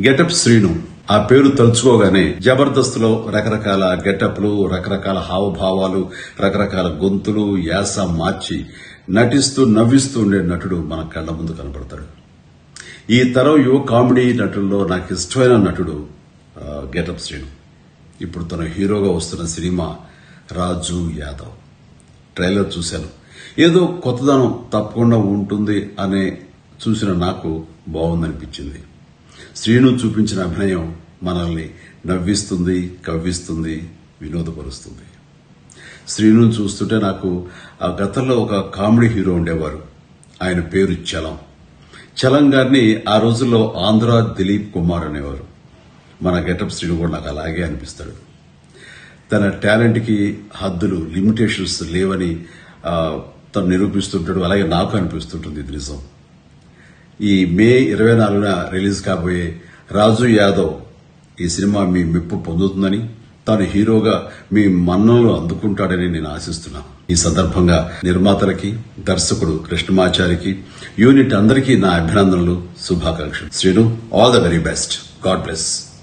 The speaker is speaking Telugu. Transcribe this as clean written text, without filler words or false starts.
గెటప్ శ్రీను ఆ పేరు తలుచుకోగానే జబర్దస్త్లో రకరకాల గెటప్లు, రకరకాల హావభావాలు, రకరకాల గొంతులు, యాస మార్చి నటిస్తూ నవ్విస్తూ ఉండే నటుడు మన కళ్ల ముందు కనబడతాడు. ఈ తరం యువ కామెడీ నటుల్లో నాకు ఇష్టమైన నటుడు గెటప్ శ్రీను. ఇప్పుడు తన హీరోగా వస్తున్న సినిమా రాజు యాదవ్. ట్రైలర్ చూశాను. ఏదో కొత్తదనం తప్పకుండా ఉంటుంది అనే చూసిన నాకు బాగుందనిపించింది. శ్రీను చూపించిన అభినయం మనల్ని నవ్విస్తుంది, కవ్విస్తుంది, వినోదపరుస్తుంది. శ్రీను చూస్తుంటే నాకు ఆ గతంలో ఒక కామెడీ హీరో ఉండేవారు. ఆయన పేరు చలం. చలం గారిని ఆ రోజుల్లో ఆంధ్ర దిలీప్ కుమార్ అనేవారు. మన గెటప్ శ్రీను కూడా నాకు అలాగే అనిపిస్తాడు. తన టాలెంట్ కి హద్దులు, లిమిటేషన్స్ లేవని తను నిరూపిస్తుంటాడు. అలాగే నాకు అనిపిస్తుంటుంది. ఇది నిజం. ఈ మే 24న రిలీజ్ కాబోయే రాజు యాదవ్ ఈ సినిమా మీ మెప్పు పొందుతుందని, తాను హీరోగా మీ మన్ననలు అందుకుంటాడని నేను ఆశిస్తున్నాను. ఈ సందర్భంగా నిర్మాతలకి, దర్శకుడు కృష్ణమాచారికి, యూనిట్ అందరికీ నా అభినందనలు, శుభాకాంక్షలు. Srinu, all the very best. God bless.